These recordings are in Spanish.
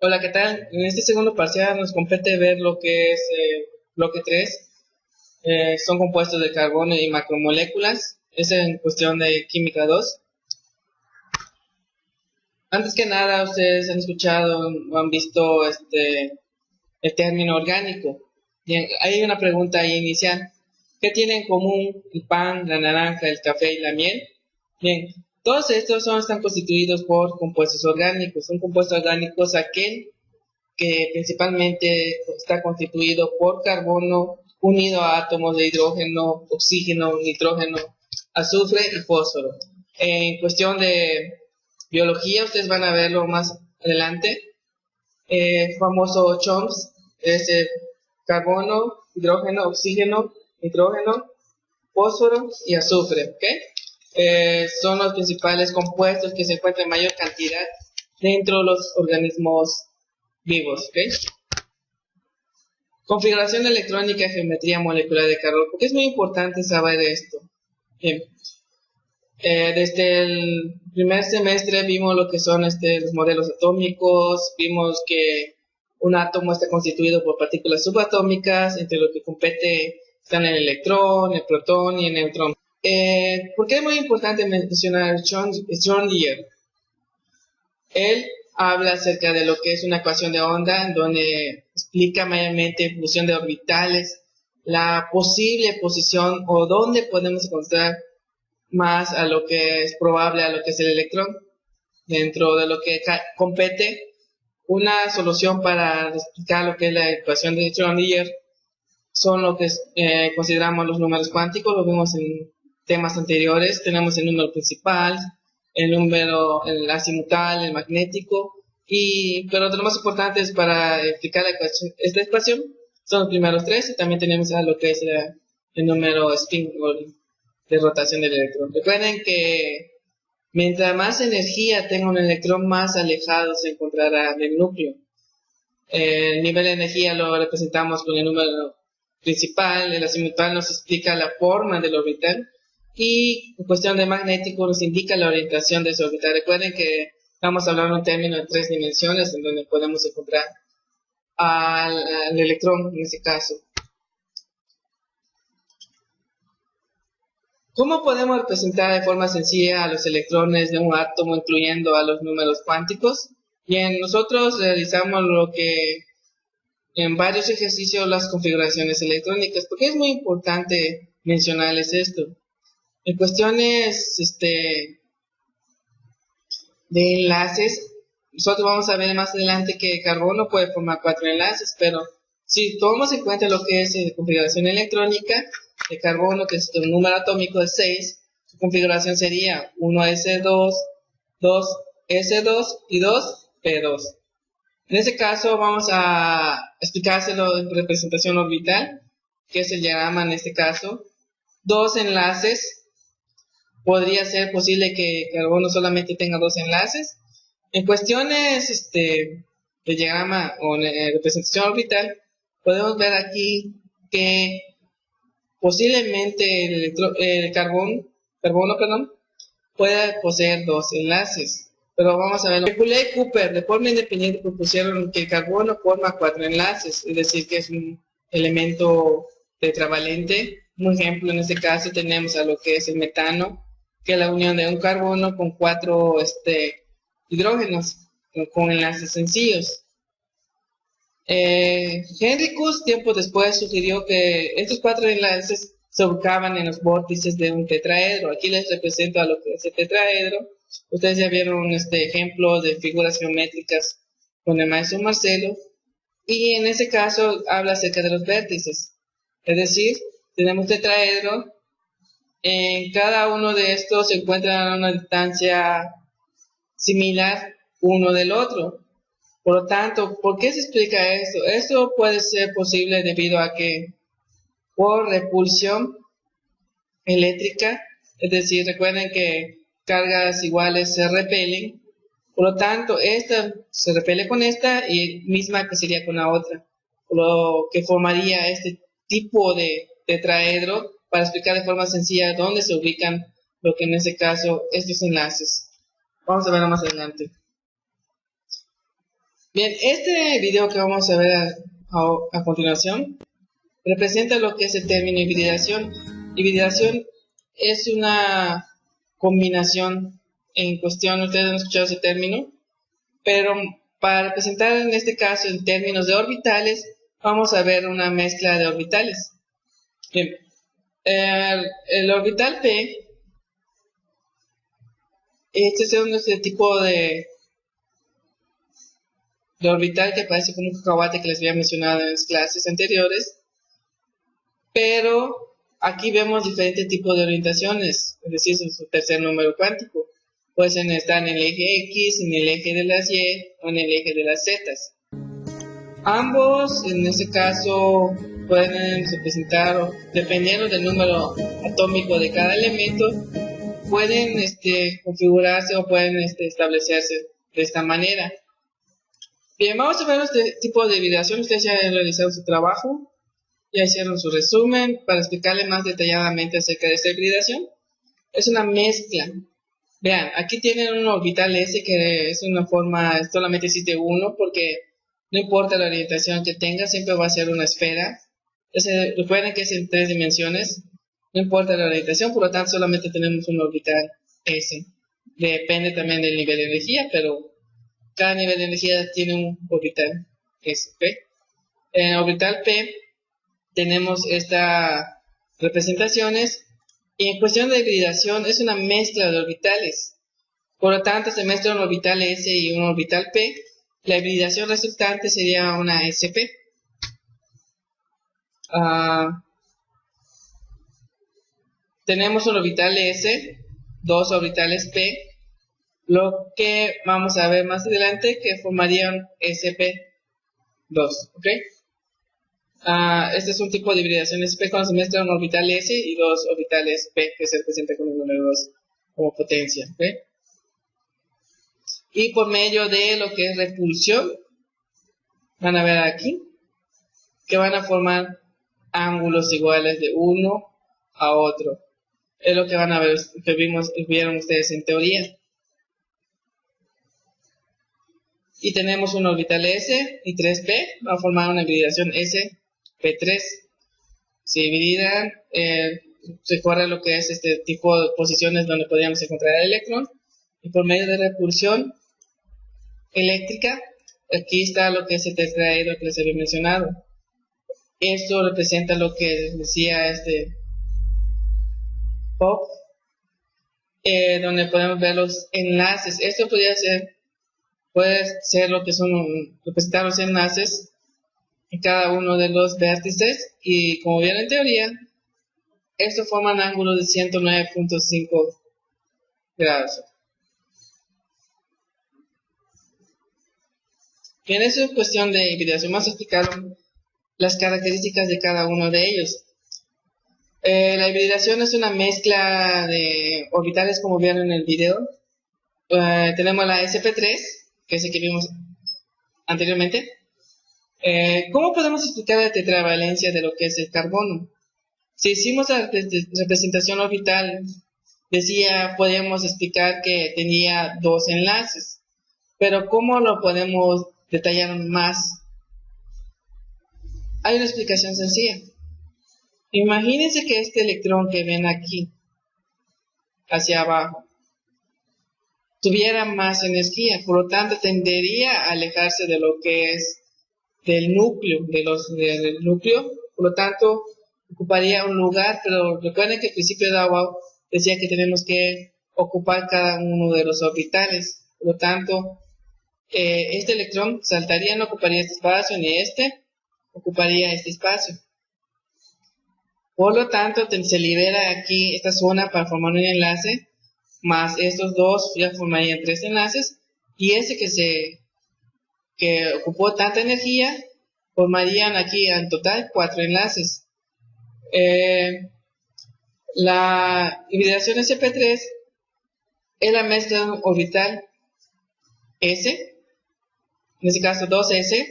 Hola, ¿qué tal? En este segundo parcial nos compete ver lo que es bloque 3. Son compuestos de carbono y macromoléculas. Es en cuestión de química 2. Antes que nada, ustedes han escuchado o han visto el término orgánico. Bien, hay una pregunta ahí inicial. ¿Qué tienen en común el pan, la naranja, el café y la miel? Bien, todos estos están constituidos por compuestos orgánicos. Un compuesto orgánico es aquel que principalmente está constituido por carbono unido a átomos de hidrógeno, oxígeno, nitrógeno, azufre y fósforo. En cuestión de biología, ustedes van a verlo más adelante. Famoso CHOMS es el carbono, hidrógeno, oxígeno, nitrógeno, fósforo y azufre. ¿Okay? Son los principales compuestos que se encuentran en mayor cantidad dentro de los organismos vivos. ¿Okay? Configuración electrónica y geometría molecular de carbono. Porque es muy importante saber esto. Bien. Desde el primer semestre vimos lo que son los modelos atómicos, vimos que un átomo está constituido por partículas subatómicas, entre lo que compete están el electrón, el protón y el neutrón. ¿Por qué es muy importante mencionar Schrödinger? Él habla acerca de lo que es una ecuación de onda, en donde explica mayormente función de orbitales, la posible posición o dónde podemos encontrar más a lo que es probable a lo que es el electrón. Dentro de lo que compete, una solución para explicar lo que es la ecuación de Schrödinger son lo que consideramos los números cuánticos, lo vimos en temas anteriores. Tenemos el número principal, el número, el azimutal, el magnético, pero lo más importante es para explicar esta ecuación son los primeros tres, y también tenemos a lo que es el número spin o de rotación del electrón. Recuerden que mientras más energía tenga un electrón, más alejado se encontrará del núcleo. El nivel de energía lo representamos con el número principal, el azimutal nos explica la forma del orbital, y en cuestión de magnético nos indica la orientación de su orbital. Recuerden que vamos a hablar de un término de 3 dimensiones en donde podemos encontrar al electrón en este caso. ¿Cómo podemos representar de forma sencilla a los electrones de un átomo, incluyendo a los números cuánticos? Bien, nosotros realizamos lo que en varios ejercicios las configuraciones electrónicas, porque es muy importante mencionarles esto. En cuestiones de enlaces, nosotros vamos a ver más adelante que el carbono puede formar 4 enlaces, pero si tomamos en cuenta lo que es configuración electrónica, el carbono, que es un número atómico de 6, su configuración sería 1s2, 2s2 y 2p2. En este caso vamos a explicárselo en representación orbital, que es el diagrama en este caso. Dos enlaces. Podría ser posible que carbono solamente tenga 2 enlaces. En cuestiones de diagrama o representación orbital, podemos ver aquí que posiblemente el carbono, pueda poseer 2 enlaces. Pero vamos a ver. Kekulé y Cooper de forma independiente propusieron que el carbono forma 4 enlaces, es decir, que es un elemento tetravalente. Un ejemplo en este caso tenemos a lo que es el metano, que es la unión de un carbono con 4 hidrógenos con enlaces sencillos. Henricus tiempo después sugirió que estos 4 enlaces se ubicaban en los vórtices de un tetraedro. Aquí les represento a lo que es el tetraedro. Ustedes ya vieron este ejemplo de figuras geométricas con el maestro Marcelo, y en ese caso habla acerca de los vértices. Es decir, tenemos tetraedro, en cada uno de estos se encuentra a una distancia similar uno del otro. Por lo tanto, ¿por qué se explica esto? Esto puede ser posible debido a que por repulsión eléctrica, es decir, recuerden que cargas iguales se repelen, por lo tanto, esta se repele con esta y misma que sería con la otra, lo que formaría este tipo de tetraedro para explicar de forma sencilla dónde se ubican lo que en este caso estos enlaces. Vamos a verlo más adelante. Bien, este video que vamos a ver a continuación representa lo que es el término hibridación. Hibridación es una combinación en cuestión, ustedes han escuchado ese término, pero para representar en este caso en términos de orbitales, vamos a ver una mezcla de orbitales. Bien, el orbital P, este es un tipo de orbital que parece como un cacahuate que les había mencionado en las clases anteriores, pero aquí vemos diferentes tipos de orientaciones, es decir, es su tercer número cuántico. Pueden estar en el eje X, en el eje de las Y o en el eje de las Z. Ambos, en este caso, pueden representar, dependiendo del número atómico de cada elemento, pueden configurarse o pueden establecerse de esta manera. Bien, vamos a ver este tipo de hibridación. Ustedes ya han realizado su trabajo, ya hicieron su resumen. Para explicarle más detalladamente acerca de esta hibridación, es una mezcla. Vean, aquí tienen un orbital S que es una forma, solamente existe uno porque no importa la orientación que tenga, siempre va a ser una esfera. Entonces, recuerden que es en 3 dimensiones, no importa la orientación, por lo tanto solamente tenemos un orbital S. Depende también del nivel de energía, pero cada nivel de energía tiene un orbital S. ¿Okay? En el orbital P tenemos estas representaciones. Y en cuestión de hibridación es una mezcla de orbitales. Por lo tanto, se mezcla un orbital S y un orbital P. La hibridación resultante sería una SP. Tenemos un orbital S, dos orbitales P, lo que vamos a ver más adelante que formarían SP2. ¿Ok? Este es un tipo de hibridación SP cuando se mezcla un orbital S y dos orbitales P que se representa con el número 2 como potencia. ¿Ok? Y por medio de lo que es repulsión, van a ver aquí que van a formar ángulos iguales de uno a otro. Es lo que van a ver, que vieron ustedes en teoría. Y tenemos un orbital S y 3P, va a formar una hibridación SP3. Se hibridan, recuerda lo que es este tipo de posiciones donde podríamos encontrar el electrón. Y por medio de repulsión eléctrica, aquí está lo que es el tetraedro que les había mencionado. Esto representa lo que decía POP, donde podemos ver los enlaces. Esto puede ser lo que son representar los enlaces en cada uno de los vértices, y como vieron en teoría, esto forma un ángulo de 109.5 grados. Bien, eso es cuestión de hibridación. Más explicaron las características de cada uno de ellos. La hibridación es una mezcla de orbitales, como vieron en el video. Tenemos la SP3, que es el que vimos anteriormente. ¿Cómo podemos explicar la tetravalencia de lo que es el carbono? Si hicimos la representación orbital, podíamos explicar que tenía dos enlaces. Pero ¿cómo lo podemos detallar más? Hay una explicación sencilla. Imagínense que este electrón que ven aquí, hacia abajo, tuviera más energía, por lo tanto tendería a alejarse de lo que es del núcleo, del núcleo, por lo tanto ocuparía un lugar, pero recuerden que el principio de Gauss decía que tenemos que ocupar cada uno de los orbitales, por lo tanto este electrón saltaría, no ocuparía este espacio, ni ocuparía este espacio. Por lo tanto, se libera aquí esta zona para formar un enlace, más estos dos ya formarían 3 enlaces, y ese que ocupó tanta energía, formarían aquí en total 4 enlaces. La hibridación SP3 es la mezcla de un orbital S, en este caso 2S,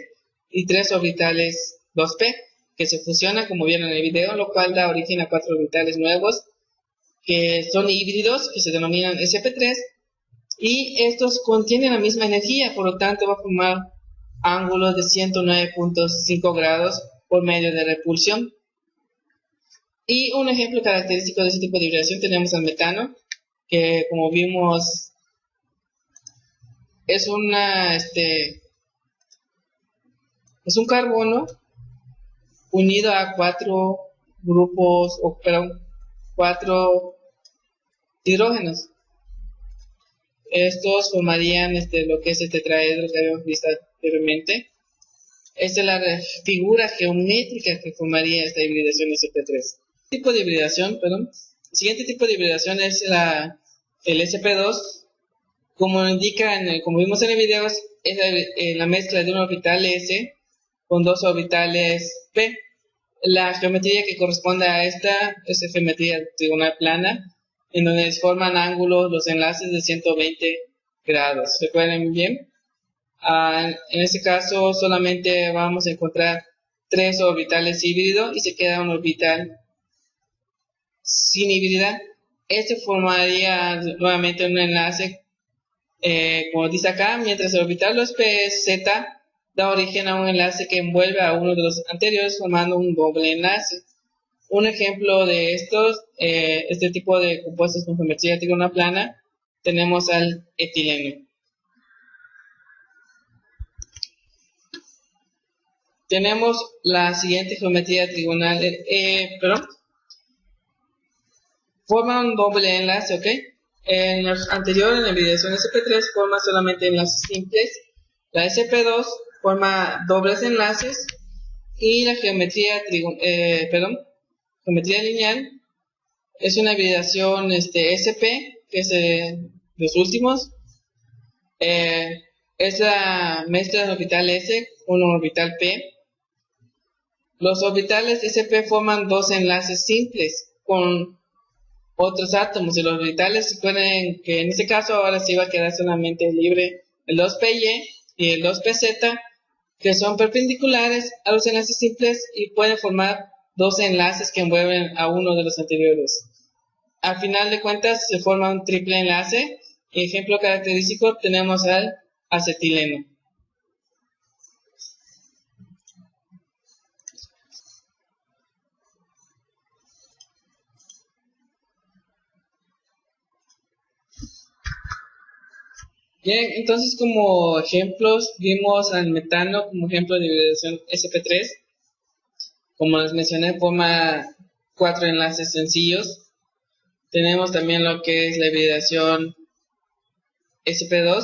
y 3 orbitales 2P, que se fusionan como vieron en el video, lo cual da origen a 4 orbitales nuevos, que son híbridos, que se denominan SP3, y estos contienen la misma energía, por lo tanto va a formar ángulos de 109.5 grados por medio de repulsión. Y un ejemplo característico de este tipo de hibridación tenemos al metano, que como vimos es un carbono unido a 4 grupos, perdón, 4 hidrógenos. Estos formarían lo que es el tetraedro que habíamos visto anteriormente. Esta es la figura geométrica que formaría esta hibridación sp3. Tipo de hibridación, perdón. El siguiente tipo de hibridación es el sp2. Como indica, como vimos en el video, es la mezcla de un orbital S con 2 orbitales P. La geometría que corresponde a esta es geometría trigonal plana, en donde se forman ángulos, los enlaces de 120 grados. ¿Recuerden bien? En este caso solamente vamos a encontrar 3 orbitales híbridos y se queda un orbital sin hibridar. Este formaría nuevamente un enlace, como dice acá, mientras el orbital los PZ da origen a un enlace que envuelve a uno de los anteriores formando un doble enlace. Un ejemplo de este tipo de compuestos con geometría trigonal plana, tenemos al etileno. Tenemos la siguiente geometría trigonal, forma un doble enlace, ¿ok? En los anteriores, en la hibridación sp3, forma solamente enlaces simples. La sp2 forma dobles enlaces. Y la geometría lineal es una hibridación sp, que es los últimos. Es la mezcla del orbital s con un orbital p. Los orbitales sp forman 2 enlaces simples con otros átomos. Y los orbitales, recuerden que en este caso ahora sí va a quedar solamente libre el 2py y el 2pz, que son perpendiculares a los enlaces simples y pueden formar 2 enlaces que envuelven a uno de los anteriores. Al final de cuentas se forma un triple enlace. Ejemplo característico tenemos al acetileno. Bien, entonces como ejemplos vimos al metano como ejemplo de hibridación sp3. Como les mencioné, forma 4 enlaces sencillos. Tenemos también lo que es la hibridación sp2,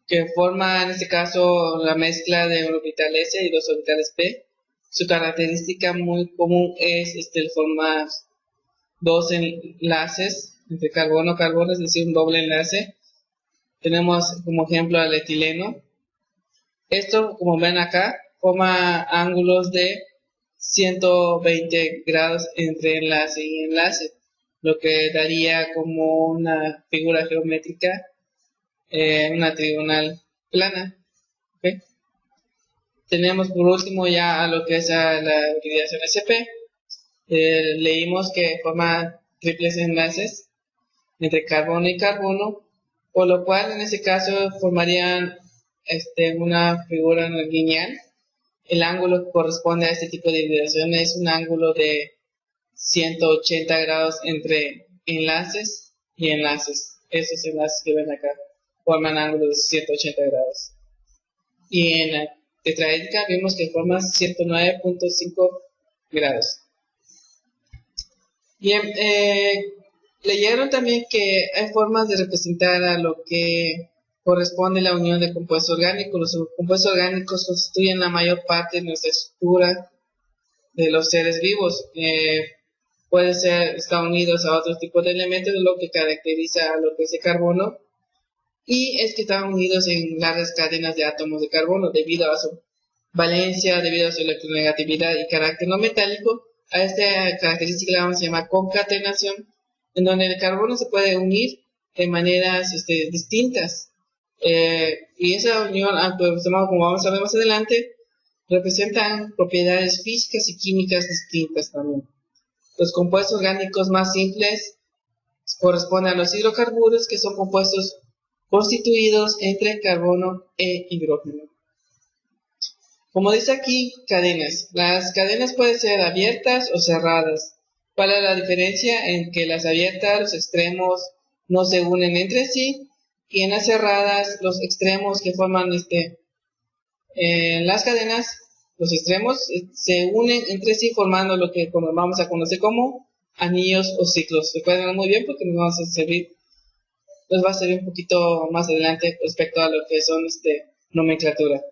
que forma en este caso la mezcla de un orbital s y 2 orbitales p. Su característica muy común es el formar 2 enlaces entre carbono-carbono, es decir, un doble enlace. Tenemos como ejemplo al etileno. Esto, como ven acá, forma ángulos de 120 grados entre enlace y enlace, lo que daría como una figura geométrica, una trigonal plana. ¿Okay? Tenemos por último ya a lo que es la hibridación sp. Leímos que forma triples enlaces entre carbono y carbono, por lo cual en este caso formarían una figura lineal. El ángulo que corresponde a este tipo de hibridación es un ángulo de 180 grados entre enlaces y enlaces. Esos enlaces que ven acá forman ángulos de 180 grados. Y en la tetraédrica vimos que forma 109.5 grados. Bien, leyeron también que hay formas de representar a lo que corresponde a la unión de compuestos orgánicos. Los compuestos orgánicos constituyen la mayor parte de nuestra estructura de los seres vivos. Pueden estar unidos a otros tipos de elementos, lo que caracteriza a lo que es el carbono, y es que están unidos en largas cadenas de átomos de carbono debido a su valencia, debido a su electronegatividad y carácter no metálico. A esta característica la vamos a llamar concatenación, en donde el carbono se puede unir de maneras distintas. Y esa unión, como vamos a ver más adelante, representan propiedades físicas y químicas distintas también. Los compuestos orgánicos más simples corresponden a los hidrocarburos, que son compuestos constituidos entre carbono e hidrógeno. Como dice aquí, cadenas. Las cadenas pueden ser abiertas o cerradas. ¿Cuál es la diferencia? En que las abiertas, los extremos no se unen entre sí, y en las cerradas, los extremos que forman las cadenas, los extremos se unen entre sí formando lo que vamos a conocer como anillos o ciclos. Recuerden muy bien porque nos va a servir un poquito más adelante respecto a lo que son nomenclatura.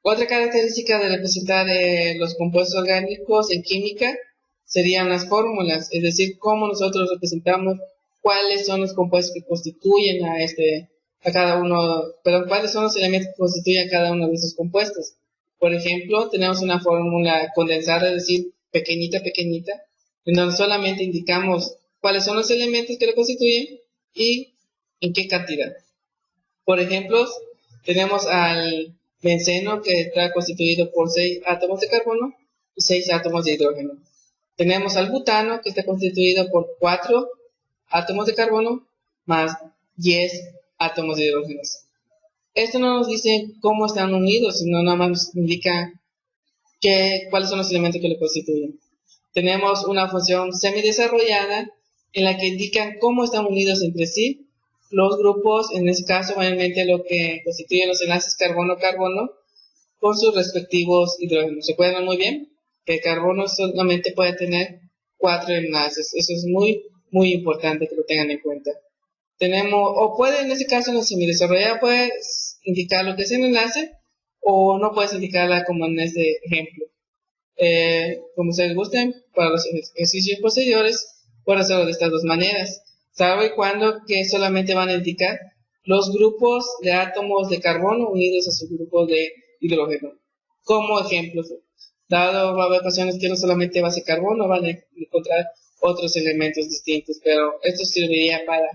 Otra característica de representar los compuestos orgánicos en química serían las fórmulas, es decir, cómo nosotros representamos cuáles son los compuestos que constituyen a cada uno, pero cuáles son los elementos que constituyen a cada uno de esos compuestos. Por ejemplo, tenemos una fórmula condensada, es decir, pequeñita, en donde solamente indicamos cuáles son los elementos que lo constituyen y en qué cantidad. Por ejemplo, tenemos al benceno, que está constituido por 6 átomos de carbono y 6 átomos de hidrógeno. Tenemos al butano, que está constituido por 4 átomos de carbono más 10 átomos de hidrógeno. Esto no nos dice cómo están unidos, sino nada más nos indica cuáles son los elementos que lo constituyen. Tenemos una función semidesarrollada en la que indican cómo están unidos entre sí los grupos, en este caso mayormente lo que constituyen los enlaces carbono-carbono con sus respectivos hidrógenos. ¿Se acuerdan muy bien? Que el carbono solamente puede tener 4 enlaces. Eso es muy, muy importante que lo tengan en cuenta. O puede, en este caso, en la semidesarrollada, puedes indicar lo que es el enlace, o no puedes indicarla como en este ejemplo. Como ustedes gusten, para los ejercicios posteriores, pueden hacerlo de estas dos maneras, salvo y cuando que solamente van a indicar los grupos de átomos de carbono unidos a sus grupos de hidrógeno. Como ejemplos, dado va a haber ocasiones que no solamente va a ser carbono, van a encontrar otros elementos distintos, pero esto serviría para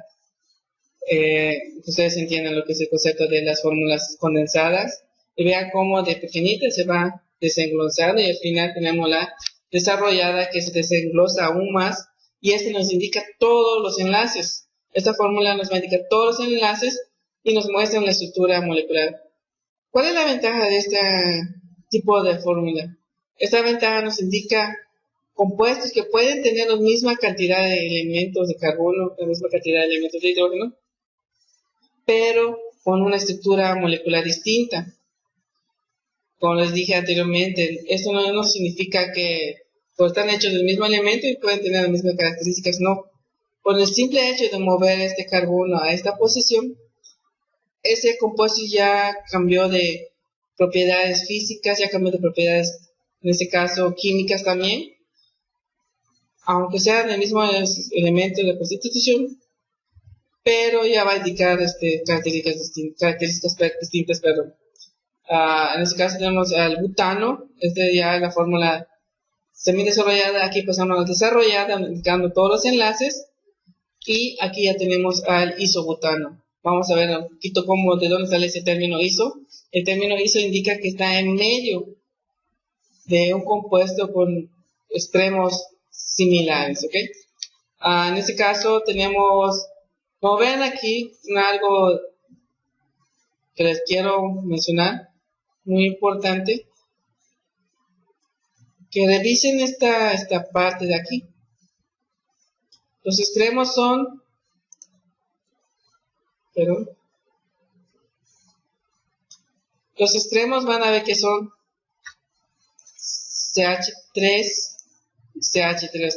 que ustedes entiendan lo que es el concepto de las fórmulas condensadas y vean cómo de pequeñita se va desenglosando y al final tenemos la desarrollada, que se desenglosa aún más, y nos indica todos los enlaces. Esta fórmula nos va a indicar todos los enlaces y nos muestra la estructura molecular. ¿Cuál es la ventaja de este tipo de fórmula? Esta ventaja nos indica compuestos que pueden tener la misma cantidad de elementos de carbono, la misma cantidad de elementos de hidrógeno, pero con una estructura molecular distinta. Como les dije anteriormente, esto no significa que están hechos del mismo elemento y pueden tener las mismas características, no. Por el simple hecho de mover este carbono a esta posición, ese compuesto ya cambió de propiedades físicas, ya cambió de propiedades, en este caso químicas también, aunque sean el mismo elemento de la constitución, pero ya va a indicar características distintas. En este caso tenemos al butano, ya es la fórmula semidesarrollada. Aquí pasamos a la desarrollada, indicando todos los enlaces, y aquí ya tenemos al isobutano. Vamos a ver un poquito de dónde sale ese término iso. El término iso indica que está en medio de un compuesto con extremos similares, ¿ok? En este caso tenemos, como ven aquí, algo que les quiero mencionar, muy importante, que revisen esta parte de aquí. Los extremos son, los extremos van a ver que son CH3 y CH3.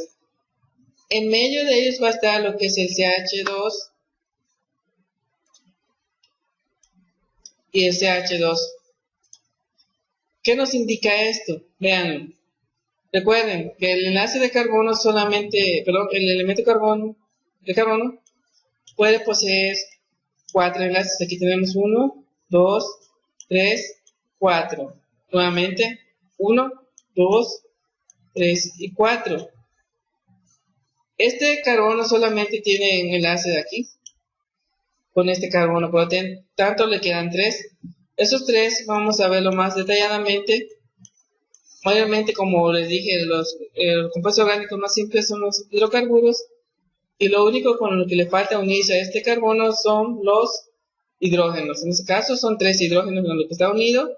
En medio de ellos va a estar lo que es el CH2 y el CH2. ¿Qué nos indica esto? Vean. Recuerden que el enlace de carbono el elemento de carbono puede poseer 4 enlaces. Aquí tenemos 1, 2, 3, 4. Nuevamente, 1, 2, 3 y 4. Este carbono solamente tiene un enlace de aquí con este carbono, por lo tanto le quedan 3. Esos 3 vamos a verlo más detalladamente. Mayormente, como les dije, los compuestos orgánicos más simples son los hidrocarburos, y lo único con lo que le falta unirse a este carbono son los hidrógenos. En este caso son 3 hidrógenos en lo que está unido.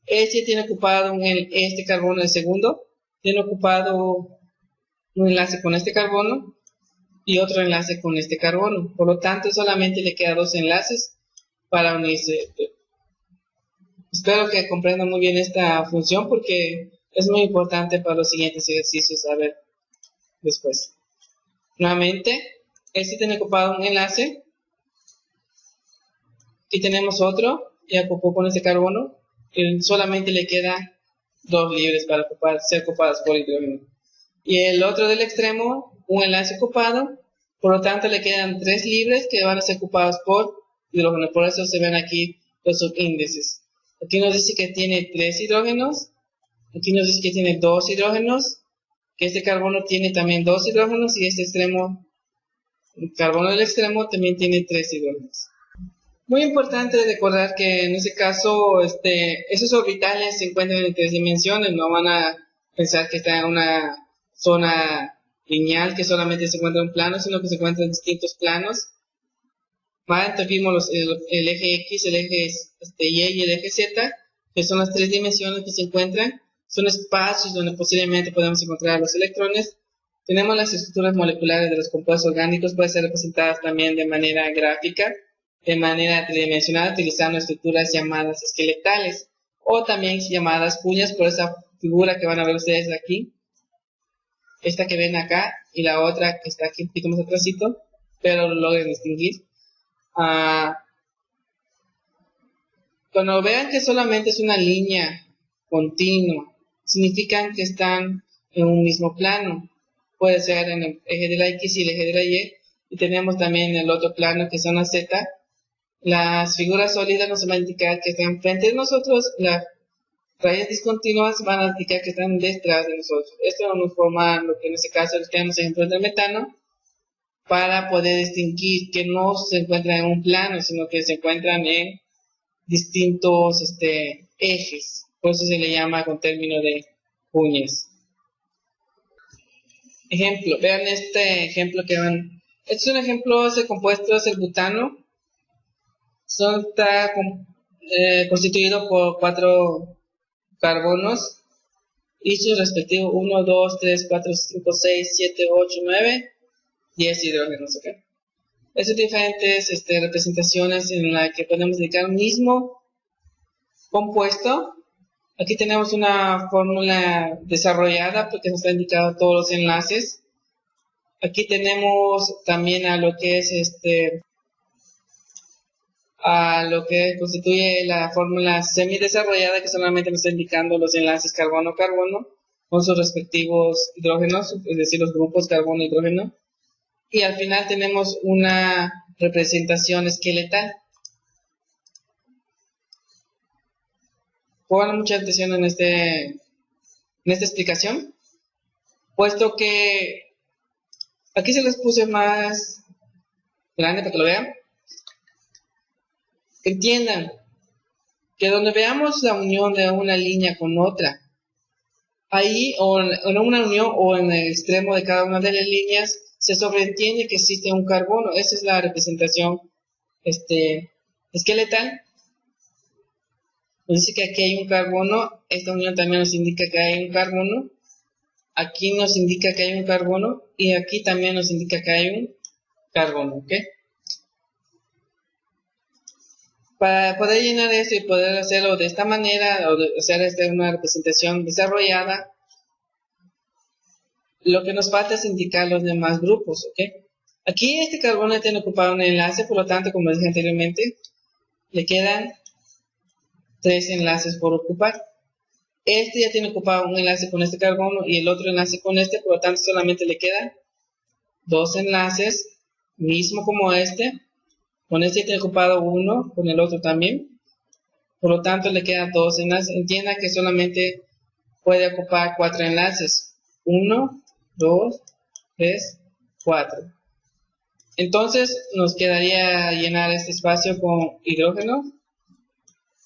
Este tiene ocupado este carbono, el segundo, tiene ocupado un enlace con este carbono y otro enlace con este carbono. Por lo tanto, solamente le quedan 2 enlaces para unirse. Espero que comprendan muy bien esta función porque es muy importante para los siguientes ejercicios a ver después. Nuevamente, este tiene ocupado un enlace. Aquí tenemos otro, ya ocupó con este carbono, que solamente le queda 2 libres para ser ocupadas por hidrógeno. Y el otro del extremo, un enlace ocupado, por lo tanto le quedan 3 libres que van a ser ocupados por hidrógeno. Por eso se ven aquí los subíndices. Aquí nos dice que tiene 3 hidrógenos, aquí nos dice que tiene 2 hidrógenos, que este carbono tiene también 2 hidrógenos y este extremo, el carbono del extremo también tiene 3 hidrógenos. Muy importante recordar que en este caso esos orbitales se encuentran en 3 dimensiones, no van a pensar que está en una zona lineal que solamente se encuentra en un plano, sino que se encuentran en distintos planos. Antes vimos el eje X, el eje Y y el eje Z, que son las 3 dimensiones que se encuentran. Son espacios donde posiblemente podemos encontrar los electrones. Tenemos las estructuras moleculares de los compuestos orgánicos, pueden ser representadas también de manera gráfica, de manera tridimensional, utilizando estructuras llamadas esqueletales, o también llamadas cuñas, por esa figura que van a ver ustedes aquí. Esta que ven acá, y la otra que está aquí un poquito más atrásito, pero lo logren distinguir. Cuando vean que solamente es una línea continua, significan que están en un mismo plano. Puede ser en el eje de la X y el eje de la Y, y tenemos también el otro plano que son las Z. Las figuras sólidas nos van a indicar que están frente de nosotros, las rayas discontinuas van a indicar que están detrás de nosotros. Esto nos forma lo que en este caso tenemos ejemplos del metano, para poder distinguir que no se encuentran en un plano, sino que se encuentran en distintos ejes. Por eso se le llama con término de cuñas. Ejemplo, vean este ejemplo que van. Este es un ejemplo de compuesto, es el butano. Está constituido por 4 carbonos y sus respectivos 1, 2, 3, 4, 5, 6, 7, 8, 9, 10 hidrógenos. ¿Okay? Estas diferentes representaciones en las que podemos indicar un mismo compuesto. Aquí tenemos una fórmula desarrollada porque nos está indicado todos los enlaces. Aquí tenemos también a lo que es a lo que constituye la fórmula semidesarrollada, que solamente nos está indicando los enlaces carbono-carbono con sus respectivos hidrógenos, es decir, los grupos carbono-hidrógeno. Y al final tenemos una representación esqueletal. Pongan mucha atención en esta explicación, puesto que aquí se les puse más grande para que lo vean. Entiendan que donde veamos la unión de una línea con otra, ahí o en una unión o en el extremo de cada una de las líneas, se sobreentiende que existe un carbono. Esa es la representación esqueletal. Nos dice que aquí hay un carbono, esta unión también nos indica que hay un carbono, aquí nos indica que hay un carbono y aquí también nos indica que hay un carbono, ¿ok? Para poder llenar esto y poder hacerlo de esta manera, o de hacer una representación desarrollada, lo que nos falta es indicar los demás grupos, ¿ok? Aquí este carbono tiene ocupado un enlace, por lo tanto, como dije anteriormente, le quedan 3 enlaces por ocupar. Este ya tiene ocupado un enlace con este carbono y el otro enlace con este, por lo tanto solamente le quedan 2 enlaces, mismo como este. Con este tiene ocupado uno, con el otro también. Por lo tanto le quedan 2 enlaces. Entienda que solamente puede ocupar 4 enlaces. 1, 2, 3, 4. Entonces nos quedaría llenar este espacio con hidrógeno.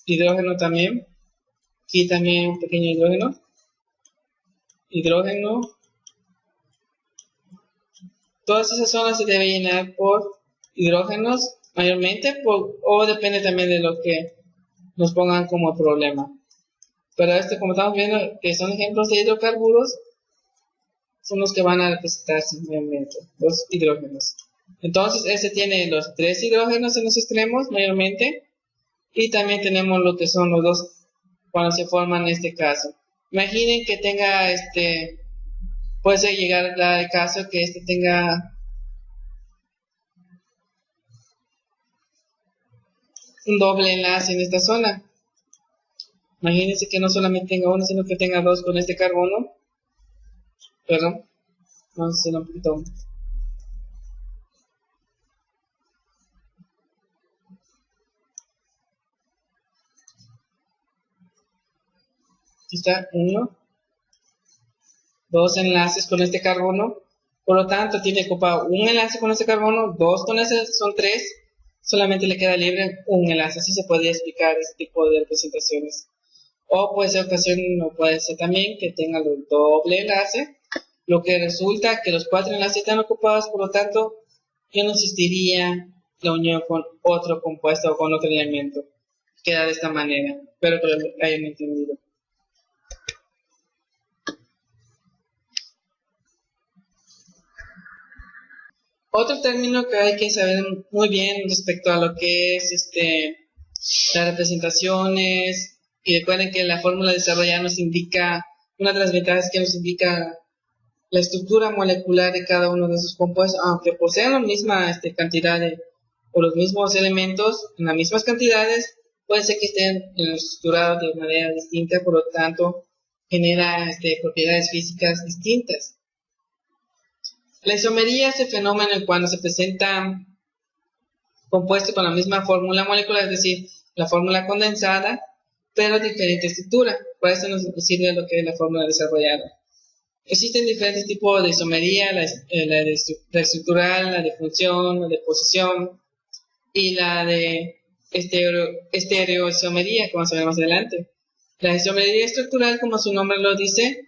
Hidrógeno también. Aquí también un pequeño hidrógeno. Hidrógeno. Todas esas zonas se deben llenar por hidrógenos mayormente, o depende también de lo que nos pongan como problema. Pero como estamos viendo que son ejemplos de hidrocarburos, son los que van a representar simplemente los hidrógenos. Entonces, este tiene los 3 hidrógenos en los extremos, mayormente, y también tenemos lo que son los 2 cuando se forman en este caso. Imaginen que tenga puede llegar al caso que tenga un doble enlace en esta zona. Imagínense que no solamente tenga uno, sino que tenga 2 con este carbono. Perdón, vamos a hacerlo un poquito. Aquí está 1, 2 enlaces con este carbono. Por lo tanto, tiene ocupado un enlace con este carbono, 2 con ese, son 3. Solamente le queda libre un enlace. Así se podría explicar este tipo de representaciones. O puede ser ocasión, o puede ser también que tenga el doble enlace, lo que resulta que los 4 enlaces están ocupados, por lo tanto, ya no existiría la unión con otro compuesto o con otro elemento. Queda de esta manera. Espero que lo hayan entendido. Otro término que hay que saber muy bien respecto a lo que es las representaciones, y recuerden que la fórmula desarrollada nos indica, una de las ventajas que nos indica la estructura molecular de cada uno de esos compuestos, aunque posean la misma cantidad o los mismos elementos en las mismas cantidades, puede ser que estén estructurados de manera distinta, por lo tanto genera propiedades físicas distintas. La isomería es el fenómeno en cuando se presenta compuesto con la misma fórmula molecular, es decir, la fórmula condensada, pero diferente estructura. Por eso nos sirve lo que es la fórmula desarrollada. Existen diferentes tipos de isomería, la estructural, la de función, la de posición y la de estereoisomería, como vamos a ver más adelante. La isomería estructural, como su nombre lo dice,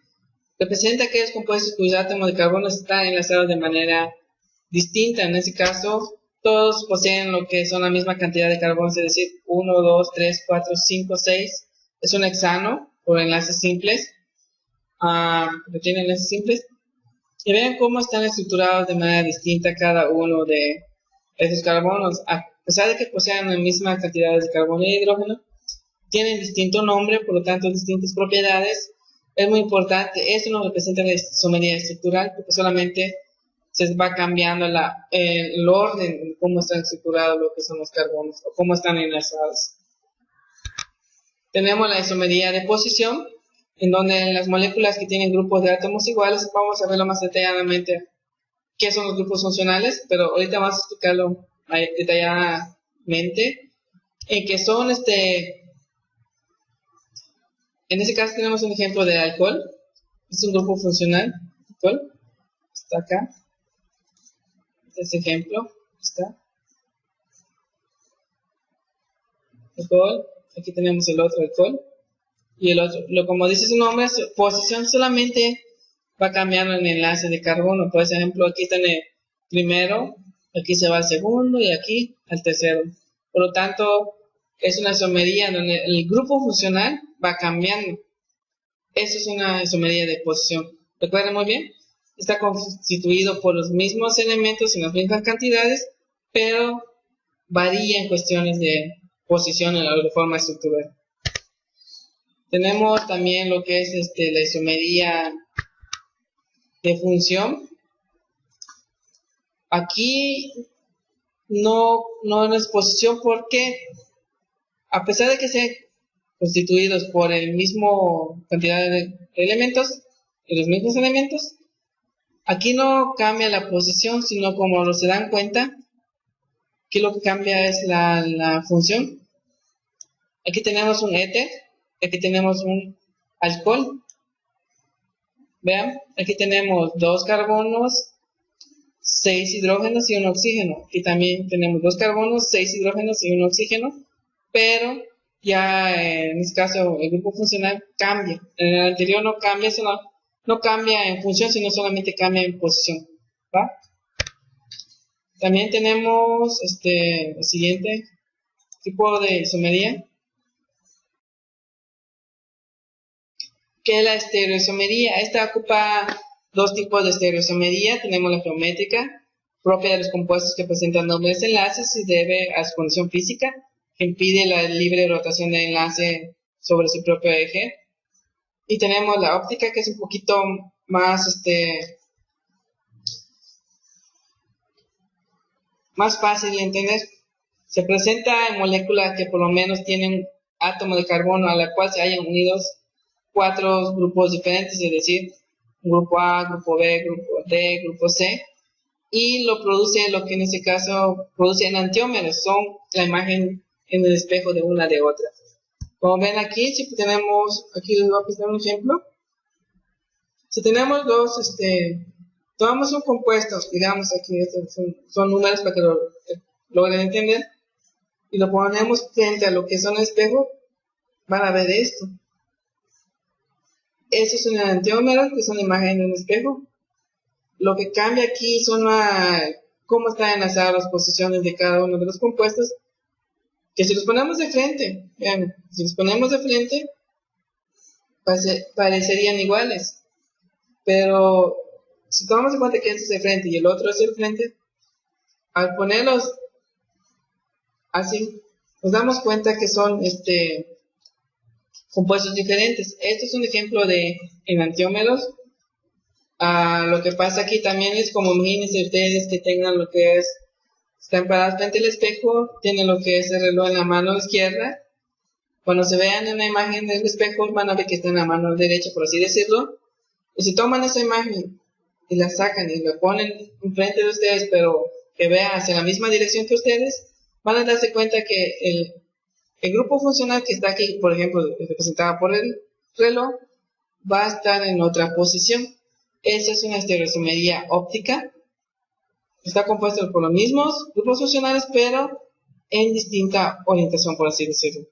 representa aquellos compuestos cuyos átomos de carbono están enlazados de manera distinta. En este caso, todos poseen lo que son la misma cantidad de carbono, es decir, 1, 2, 3, 4, 5, 6. Es un hexano por enlaces simples. Que tienen enlaces simples. Y vean cómo están estructurados de manera distinta cada uno de estos carbonos. A pesar de que posean la misma cantidad de carbono y hidrógeno, tienen distinto nombre, por lo tanto, distintas propiedades. Es muy importante, esto nos representa la isomería estructural, porque solamente se va cambiando el orden en cómo están estructurados lo que son los carbonos, o cómo están enlazados. Tenemos la isomería de posición, en donde las moléculas que tienen grupos de átomos iguales, vamos a verlo más detalladamente qué son los grupos funcionales, pero ahorita vamos a explicarlo detalladamente, en que son en este caso tenemos un ejemplo de alcohol. Es un grupo funcional. Alcohol. Está acá. Este es ejemplo. Está. Alcohol. Aquí tenemos el otro alcohol. Y el otro. Como dice su nombre, su posición solamente va cambiando en el enlace de carbono. Por ejemplo, aquí está en el primero. Aquí se va al segundo y aquí al tercero. Por lo tanto, es una isomería donde el grupo funcional va cambiando. Eso es una isomería de posición. Recuerden muy bien, está constituido por los mismos elementos en las mismas cantidades, pero varía en cuestiones de posición o de forma estructural. Tenemos también lo que es la isomería de función. Aquí no es posición porque, a pesar de que sean constituidos por el mismo cantidad de elementos y los mismos elementos, aquí no cambia la posición, sino como se dan cuenta, aquí lo que cambia es la función. Aquí tenemos un éter, aquí tenemos un alcohol. Vean, aquí tenemos 2 carbonos, 6 hidrógenos y un oxígeno. Aquí también tenemos 2 carbonos, 6 hidrógenos y un oxígeno, pero ya en este caso el grupo funcional cambia. En el anterior no cambia, no cambia en función, sino solamente cambia en posición. ¿Va? También tenemos el siguiente tipo de isomería, que es la estereoisomería. Esta ocupa dos tipos de estereoisomería. Tenemos la geométrica, propia de los compuestos que presentan dobles enlaces y debe a su condición física, que impide la libre rotación del enlace sobre su propio eje. Y tenemos la óptica, que es un poquito más más fácil de entender. Se presenta en moléculas que por lo menos tienen átomo de carbono a la cual se hayan unidos 4 grupos diferentes, es decir, grupo A, grupo B, grupo D, grupo C, y lo produce, lo que en este caso produce enantiómeros, son la imagen en el espejo de una de otra. Como ven aquí, si tenemos, aquí les voy a presentar un ejemplo. Si tenemos tomamos un compuesto, digamos aquí, son números para que lo logren entender, y lo ponemos frente a lo que son el espejo, van a ver esto. Estos son enantiómeros, que son la imagen de un espejo. Lo que cambia aquí son cómo están enlazadas las posiciones de cada uno de los compuestos, que si los ponemos de frente, vean, si los ponemos de frente, parecerían iguales, pero si tomamos en cuenta que este es el frente y el otro es el frente, al ponerlos así, nos damos cuenta que son compuestos diferentes. Esto es un ejemplo de enantiómeros. Lo que pasa aquí también es, como imagínense ustedes que tengan lo que es, están parados frente al espejo, tienen lo que es el reloj en la mano izquierda. Cuando se vean en la imagen del espejo, van a ver que está en la mano derecha, por así decirlo. Y si toman esa imagen y la sacan y la ponen enfrente de ustedes, pero que vea hacia la misma dirección que ustedes, van a darse cuenta que el grupo funcional que está aquí, por ejemplo, representado por el reloj, va a estar en otra posición. Esa es una estereoisomería óptica. Está compuesto por los mismos grupos funcionales, pero en distinta orientación, por así decirlo.